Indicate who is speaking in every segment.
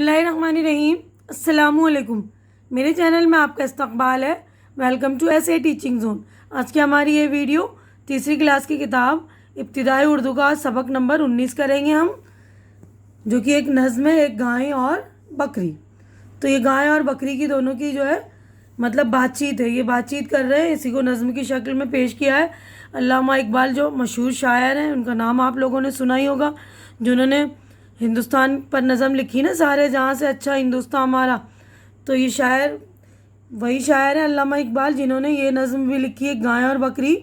Speaker 1: बिस्मिल्लाहिर्रहमानिर्रहीम। अस्सलामुअलैकुम। मेरे चैनल में आपका इस्तकबाल है। वेलकम टू ऐसे टीचिंग जोन। आज की हमारी ये वीडियो तीसरी क्लास की किताब इब्तिदाई उर्दू का सबक नंबर 19 करेंगे हम, जो कि एक नज़्म है, एक गाय और बकरी। तो ये गाय और बकरी की दोनों की जो है मतलब बातचीत है, ये बातचीत कर रहे हैं, इसी को नज़्म की शक्ल में पेश किया है अल्लामा इकबाल, जो मशहूर शायर हैं। उनका नाम आप लोगों ने सुना ही होगा, जिन्होंने हिंदुस्तान पर नज़म लिखी ना, सारे जहाँ से अच्छा हिंदुस्तान हमारा। तो ये शायर वही शायर है अल्लामा इकबाल, जिन्होंने ये नज़म भी लिखी है गाय और बकरी,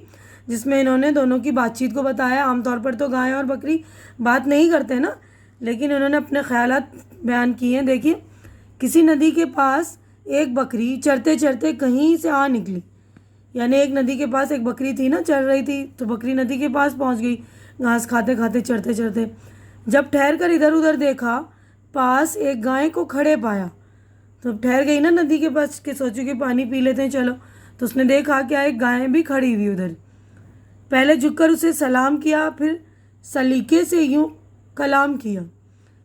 Speaker 1: जिसमें इन्होंने दोनों की बातचीत को बताया। आमतौर पर तो गाय और बकरी बात नहीं करते ना, लेकिन उन्होंने अपने ख्यालात बयान किए हैं। देखिए, किसी नदी के पास एक बकरी चरते चरते कहीं से आ निकली। यानी एक नदी के पास एक बकरी थी ना, चल रही थी, तो बकरी नदी के पास पहुंच गई घास खाते खाते चरते चरते। जब ठहर कर इधर उधर देखा, पास एक गाय को खड़े पाया। तो ठहर गई ना नदी के पास कि सोचो कि पानी पी लेते हैं चलो, तो उसने देखा क्या एक गाय भी खड़ी हुई उधर। पहले झुककर उसे सलाम किया, फिर सलीके से यूं कलाम किया।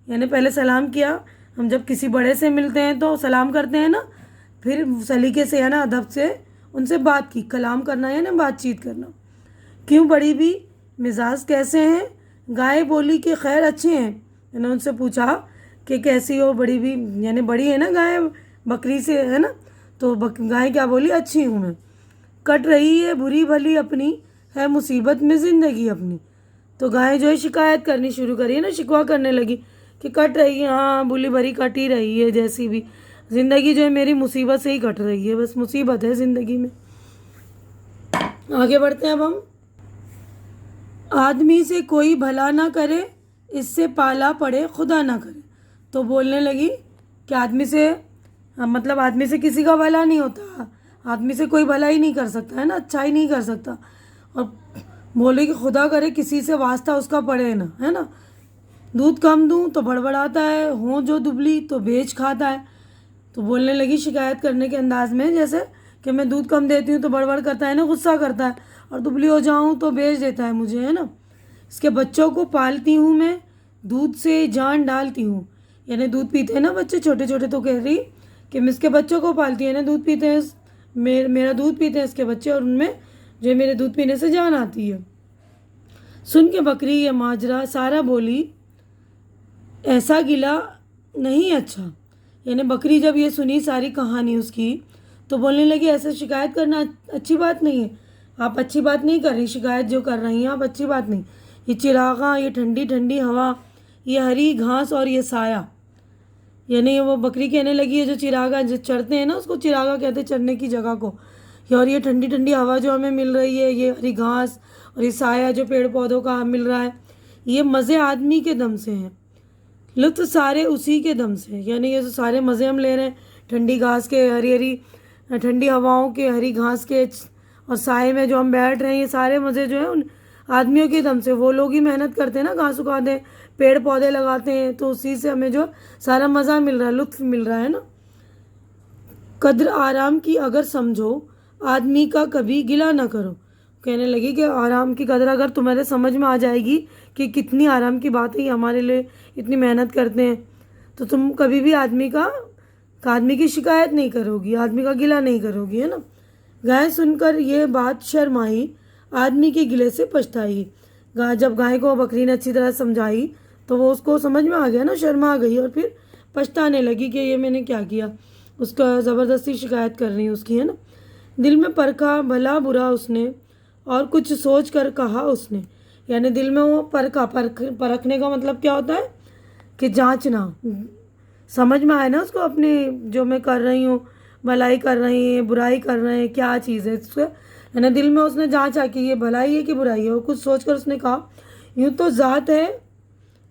Speaker 1: यानी पहले सलाम किया, हम जब किसी बड़े से मिलते हैं तो सलाम करते हैं ना, फिर सलीके से या ना अदब से उनसे बात की। कलाम करना या ना बातचीत करना। क्यों बड़ी भी, मिजाज कैसे हैं? गाय बोली कि खैर अच्छे हैं। मैंने उनसे पूछा कि कैसी हो बड़ी भी, यानी बड़ी है ना गाय बकरी से, है ना। तो गाय क्या बोली, अच्छी हूँ मैं। कट रही है बुरी भली अपनी, है मुसीबत में ज़िंदगी अपनी। तो गाय जो है शिकायत करनी शुरू करी है ना, शिकवा करने लगी कि कट रही है, हाँ बुली भरी कट ही रही है, जैसी भी ज़िंदगी जो है मेरी मुसीबत से ही कट रही है, बस मुसीबत है ज़िंदगी में। आगे बढ़ते हैं अब हम। आदमी से कोई भला ना करे, इससे पाला पड़े खुदा ना करे। तो बोलने लगी कि आदमी से मतलब आदमी से किसी का भला नहीं होता, आदमी से कोई भला ही नहीं कर सकता है ना, अच्छा ही नहीं कर सकता। और बोले कि खुदा करे किसी से वास्ता उसका पड़े ना, है ना। दूध कम दूँ तो बड़बड़ाता है, हो जो दुबली तो बेच खाता है। तो बोलने लगी शिकायत करने के अंदाज में, जैसे कि मैं दूध कम देती हूँ तो बड़बड़ करता है ना, गुस्सा करता है, और दुबली हो जाऊँ तो बेच देता है मुझे, है ना। इसके बच्चों को पालती हूँ मैं, दूध से जान डालती हूँ। यानी दूध पीते हैं ना बच्चे छोटे छोटे, तो कह रही कि मैं इसके बच्चों को पालती है ना, दूध पीते हैं, मेरा दूध पीते हैं इसके बच्चे, और उनमें जो मेरे दूध पीने से जान आती है। सुन के बकरी ये माजरा सारा बोली, ऐसा गिला नहीं अच्छा। यानी बकरी जब ये सुनी सारी कहानी उसकी, तो बोलने लगी ऐसे शिकायत करना अच्छी बात नहीं है, आप अच्छी बात नहीं कर रही, शिकायत जो कर रही हैं आप अच्छी बात नहीं। ये चिरागा, ये ठंडी ठंडी हवा, ये हरी घास और ये साया। यानी वो बकरी कहने लगी है जो चिरागा जो चरते हैं ना, उसको चिरागा कहते हैं चरने की जगह को। और ये ठंडी ठंडी हवा जो हमें मिल रही है, ये हरी घास और ये साया जो पेड़ पौधों का मिल रहा है, ये मज़े आदमी के दम से हैं, लुत्फ़ सारे उसी के दम से। यानी ये जो सारे मज़े हम ले रहे हैं, ठंडी घास के, हरी हरी ठंडी हवाओं के, हरी घास के और साए में जो हम बैठ रहे हैं, ये सारे मज़े जो हैं उन आदमियों के दम से। वो लोग ही मेहनत करते हैं ना, घास उगाते हैं, पेड़ पौधे लगाते हैं, तो उसी से हमें जो सारा मज़ा मिल रहा है, लुत्फ़ मिल रहा है ना। कद्र आराम की अगर समझो, आदमी का कभी गिला ना करो। कहने लगी कि आराम की कदर अगर तुम्हारे समझ में आ जाएगी कि कितनी आराम की बात है, हमारे लिए इतनी मेहनत करते हैं, तो तुम कभी भी आदमी की शिकायत नहीं करोगी, आदमी का गिला नहीं करोगी, है ना। गाय सुनकर ये बात शर्माई, आदमी के गिले से पछताई। जब गाय को बकरी ने अच्छी तरह समझाई तो वो उसको समझ में आ गया ना, शर्मा गई और फिर पछताने लगी कि ये मैंने क्या किया, उसका ज़बरदस्ती शिकायत कर रही हूँ उसकी, है ना। दिल में परखा भला बुरा उसने, और कुछ सोच कर कहा उसने। यानी दिल में वो परखने का मतलब क्या होता है कि जांचना, समझ में आए ना उसको अपनी जो मैं कर रही हूँ, भलाई कर रही है बुराई कर रहे हैं, क्या चीज़ है इसको, है ना। दिल में उसने जांचा कि ये भलाई है कि बुराई है। और कुछ सोच कर उसने कहा, यूँ तो ज़ात है,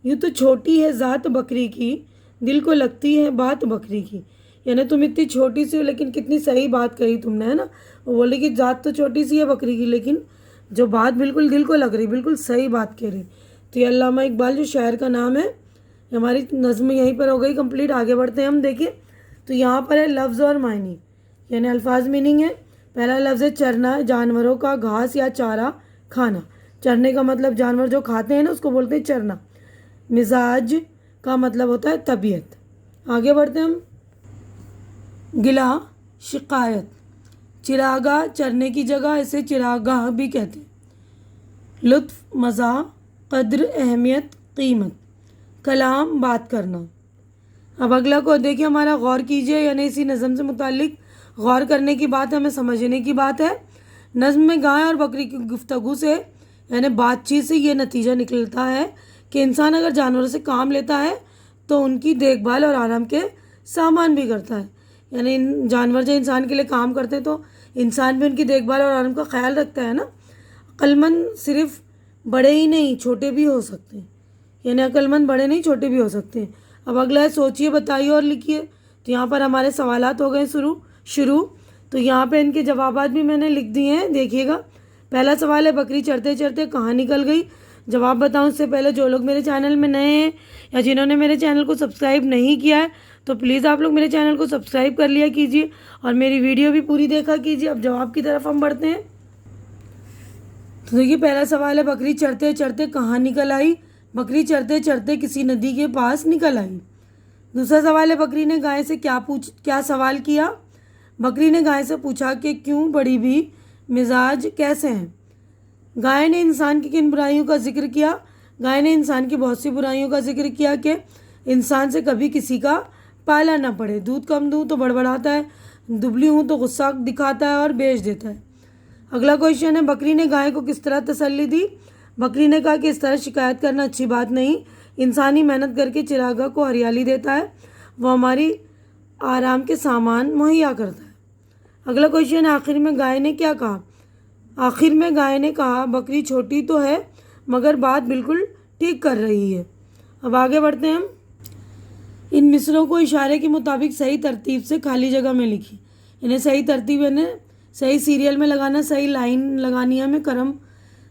Speaker 1: यूँ तो छोटी है ज़ात बकरी की, दिल को लगती है बात बकरी की। यानी तुम इतनी छोटी सी हो लेकिन कितनी सही बात कही तुमने, है ना। वो बोले कि जात तो छोटी सी है बकरी की, लेकिन जो बात बिल्कुल दिल को लग रही, बिल्कुल सही बात कह रही। तो ये अल्लामा इकबाल जो शायर का नाम है। हमारी नज़्म यहीं पर हो गई कंप्लीट। आगे बढ़ते हैं हम। देखिए, तो यहाँ पर है लफ्ज़ और मायनी, यानी अल्फाज मीनिंग है। पहला लफ्ज़ है चरना, जानवरों का घास या चारा खाना। चरने का मतलब जानवर जो खाते हैं ना, उसको बोलते हैं चरना। मिजाज का मतलब होता है तबीयत। आगे बढ़ते हैं हम। गिला, शिकायत। चिरागा, चरने की जगह, इसे चिरागाह भी कहते हैं। लुत्फ, मज़ा। कद्र, अहमियत, कीमत। कलाम, बात करना। अब अगला को देखिए हमारा, गौर कीजिए, यानी इसी नज़म से मुतालिक गौर करने की बात है, हमें समझने की बात है। नज़्म में गाय और बकरी की गुफ्तगू से यानी बातचीत से ये नतीजा निकलता है कि इंसान अगर जानवरों से काम लेता है तो उनकी देखभाल और आराम के सामान भी करता है। यानी जानवर जो इंसान के लिए काम करते हैं तो इंसान भी उनकी देखभाल और आराम का ख्याल रखता है ना। अक्लमंद सिर्फ बड़े ही नहीं छोटे भी हो सकते हैं, यानी अक्लमंद बड़े नहीं छोटे भी हो सकते हैं। अब अगला है, सोचिए, बताइए और लिखिए। तो यहाँ पर हमारे सवालात हो गए शुरू। तो यहाँ पे इनके जवाबात भी मैंने लिख दिए हैं, देखिएगा। पहला सवाल है, बकरी चरते चरते कहाँ निकल गई। जवाब बताऊँ उससे पहले जो लोग मेरे चैनल में नए हैं या जिन्होंने मेरे चैनल को सब्सक्राइब नहीं किया है तो प्लीज़ आप लोग मेरे चैनल को सब्सक्राइब कर लिया कीजिए और मेरी वीडियो भी पूरी देखा कीजिए। अब जवाब की तरफ हम बढ़ते हैं। तो देखिए पहला सवाल है, बकरी चरते चरते कहाँ निकल आई। बकरी चरते चरते किसी नदी के पास निकल आई। दूसरा सवाल है, बकरी ने गाय से क्या सवाल किया। बकरी ने गाय से पूछा कि क्यों बड़ी भी मिजाज कैसे हैं। गाय ने इंसान की किन बुराइयों का जिक्र किया। गाय ने इंसान की बहुत सी बुराइयों का जिक्र किया कि इंसान से कभी किसी का पाला ना पड़े। दूध कम दूँ तो बड़बड़ाता है, दुबली हूँ तो गुस्सा दिखाता है और बेच देता है। अगला क्वेश्चन है, बकरी ने गाय को किस तरह तसल्ली दी। बकरी ने कहा कि इस तरह शिकायत करना अच्छी बात नहीं। इंसानी मेहनत करके चिरागा को हरियाली देता है, वो हमारी आराम के सामान मुहैया करता है। अगला क्वेश्चन है, आखिर में गाय ने क्या कहा। आखिर में गाय ने कहा, बकरी छोटी तो है मगर बात बिल्कुल ठीक कर रही है। अब आगे बढ़ते हैं हम। इन मिसरों को इशारे के मुताबिक सही तरतीब से खाली जगह में लिखी। इन्हें सही तरतीब यानी सही सीरियल में लगाना, सही लाइन लगानी है हमें क्रम।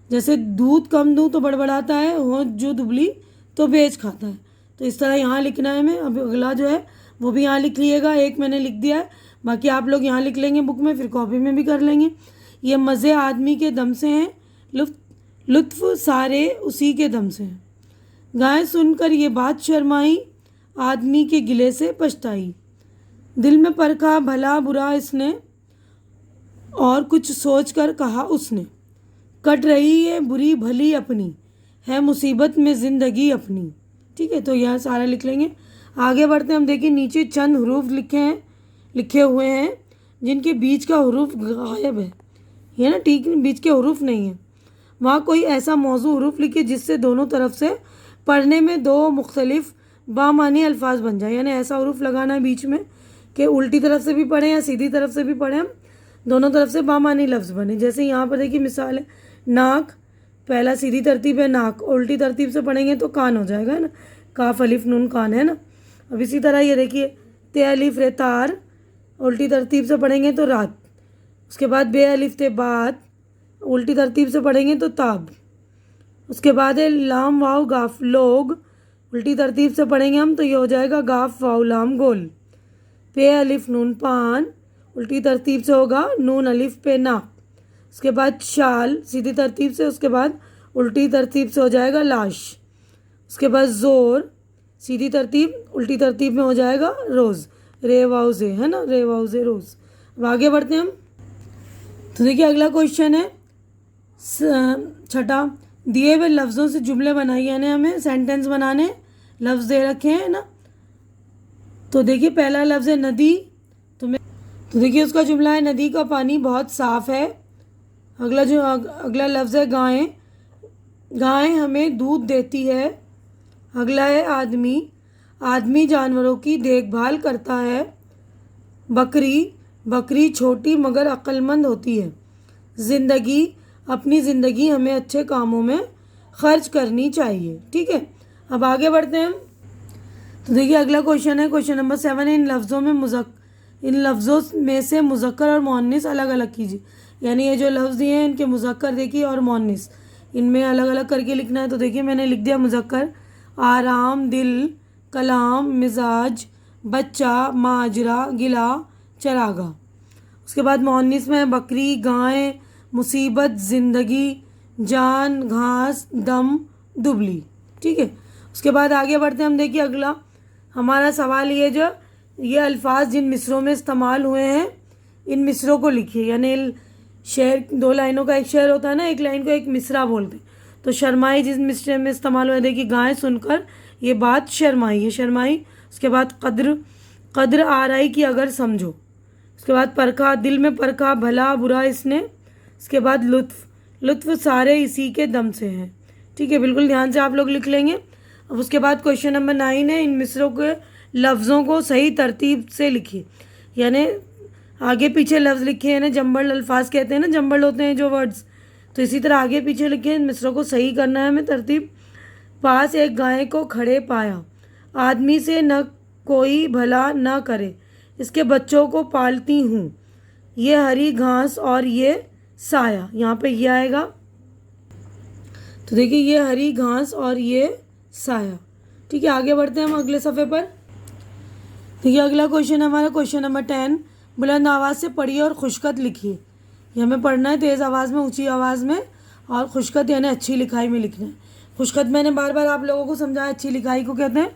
Speaker 1: जैसे दूध कम दूँ तो बड़बड़ाता है, हो जो दुबली तो बेच खाता है। तो इस तरह यहाँ लिखना है हमें। अब अगला जो है वो भी यहाँ लिख लीजिएगा, एक मैंने लिख दिया है, बाकी आप लोग यहाँ लिख लेंगे बुक में, फिर कॉपी में भी कर लेंगे। ये मज़े आदमी के दम से हैं, लुत्फ सारे उसी के दम से हैं। गाय सुनकर ये बात शर्माई, आदमी के गिले से पछताई। दिल में परखा भला बुरा इसने, और कुछ सोच कर कहा उसने। कट रही है बुरी भली अपनी, है मुसीबत में ज़िंदगी अपनी। ठीक है, तो यह सारा लिख लेंगे। आगे बढ़ते हैं हम। देखिए नीचे चंद हरूफ लिखे हुए हैं जिनके बीच का हरूफ गायब है, ये ना ठीक बीच के हरूफ नहीं है। वहाँ कोई ऐसा मौजू हरूफ लिखे जिससे दोनों तरफ से पढ़ने में दो मुख्तलिफ बामानी अल्फाज बन जाए। यानी ऐसा हरूफ लगाना है बीच में कि उल्टी तरफ से भी पढ़ें या सीधी तरफ से भी पढ़ें, हम दोनों तरफ से बामानी लफ्ज़ बने। जैसे यहाँ पर देखिए मिसाल है, नाक, पहला सीधी तरतीब है नाक, उल्टी तरतीब से पढ़ेंगे तो कान हो जाएगा, है ना। काफ अलिफ नून कान, है ना। अब इसी तरह ये देखिए, ते अलिफ रे तार, उल्टी तरतीब से पढ़ेंगे तो रात। उसके बाद बे अलिफ ते बात, उल्टी तरतीब से पढ़ेंगे तो ताब। उसके बाद है लाम वाव गाफ लोग, उल्टी तरतीब से पढ़ेंगे हम तो ये हो जाएगा गाफ वाव लाम गोल। पे अलिफ नून पान, उल्टी तरतीब से होगा नून अलिफ पे ना। उसके बाद शाल सीधी तरतीब से, उसके बाद उल्टी तरतीब से हो जाएगा लाश। उसके बाद ज़ोर सीधी तरतीब, उल्टी तरतीब में हो जाएगा रोज़, रे वाउजे, है ना, रे वाउजे रोज़। अब आगे बढ़ते हैं हम। तो देखिए अगला क्वेश्चन है छठा, दिए हुए लफ्ज़ों से जुमले बनाइए, यानी हमें सेंटेंस बनाने, लफ्ज़ दे रखे हैं ना। तो देखिए पहला लफ्ज़ है नदी, तो देखिए उसका जुमला है, नदी का पानी बहुत साफ़ है। अगला लफ्ज़ है गाय, गाय हमें दूध देती है। अगला है आदमी, आदमी जानवरों की देखभाल करता है। बकरी, बकरी छोटी मगर अक्लमंद होती है। ज़िंदगी, अपनी ज़िंदगी हमें अच्छे कामों में खर्च करनी चाहिए। ठीक है, अब आगे बढ़ते हैं हम। तो देखिए अगला क्वेश्चन है, क्वेश्चन नंबर 7, इन लफ्ज़ों में से मुज़क्कर और मुअन्निस अलग अलग कीजिए। यानी ये जो लफ्ज़ दिए हैं इनके मुज़क्कर देखिए और मुअन्निस, इनमें अलग अलग करके लिखना है। तो देखिए मैंने लिख दिया मुज़क्कर, आराम, दिल, कलाम, मिजाज, बच्चा, माजरा, गिला, चरागा। उसके बाद मुअन्निस में बकरी, गाय, मुसीबत, ज़िंदगी, जान, घास, दम, दुबली। ठीक है, उसके बाद आगे बढ़ते हैं हम। देखिए अगला हमारा सवाल ये अल्फाज जिन मिसरों में इस्तेमाल हुए हैं इन मिसरों को लिखिए। यानी शेर 2 लाइनों का एक शेर होता है ना, एक लाइन को एक मिसरा बोलते हैं। तो शर्माई जिस मिसरे में इस्तेमाल हुआ, देखिए गाय सुनकर ये बात शर्माई है, शर्माई। उसके बाद कद्र आराई की अगर समझो। उसके बाद परखा, दिल में परखा भला बुरा इसने। उसके बाद लुत्फ सारे इसी के दम से हैं। ठीक है, बिल्कुल ध्यान से आप लोग लिख लेंगे। अब उसके बाद क्वेश्चन नंबर 9 है, इन मिसरों के लफ्ज़ों को सही तरतीब से लिखिए। यानी आगे पीछे लफ्ज़ लिखे हैं ना, जंबल अल्फाज कहते हैं ना, जंबल होते हैं जो वर्ड्स, तो इसी तरह आगे पीछे लिखे। इन मिसरों को सही करना है हमें तरतीब। पास एक गाय को खड़े पाया, आदमी से न कोई भला न करे, इसके बच्चों को पालती हूँ, ये हरी घास और ये साया। यहाँ पे ये आएगा, तो देखिए ये हरी घास और ये साया। ठीक है, आगे बढ़ते हैं हम अगले सफ़े पर। देखिए अगला क्वेश्चन हमारा क्वेश्चन नंबर 10, बुलंद आवाज़ से पढ़िए और खुशखत लिखिए। ये हमें पढ़ना है तेज़ आवाज़ में, ऊंची आवाज़ में, और खुशखत यानी अच्छी लिखाई में लिखना है। खुशखत मैंने बार बार आप लोगों को समझाया, अच्छी लिखाई को कहते हैं।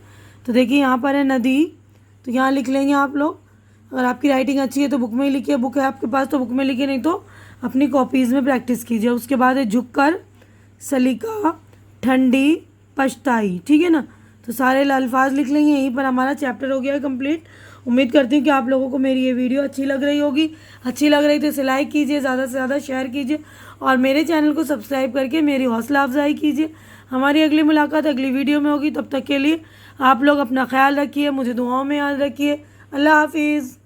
Speaker 1: तो देखिए यहाँ पर है नदी, तो यहाँ लिख लेंगे आप लोग। अगर आपकी राइटिंग अच्छी है तो बुक में ही लिखिए, बुक है आपके पास तो बुक में लिखिए, नहीं तो अपनी कॉपीज़ में प्रैक्टिस कीजिए। उसके बाद है झुककर, सलीका, ठंडी, पछताई। ठीक है ना, तो सारे अल्फाज लिख लेंगे। यहीं पर हमारा चैप्टर हो गया है कंप्लीट। उम्मीद करती हूँ कि आप लोगों को मेरी ये वीडियो अच्छी लग रही होगी। अच्छी लग रही तो इसे लाइक कीजिए, ज़्यादा से ज़्यादा शेयर कीजिए और मेरे चैनल को सब्सक्राइब करके मेरी हौसला अफजाई कीजिए। हमारी अगली मुलाकात अगली वीडियो में होगी। तब तक के लिए आप लोग अपना ख्याल रखिए, मुझे दुआओं में याद रखिए। अल्लाह हाफिज़।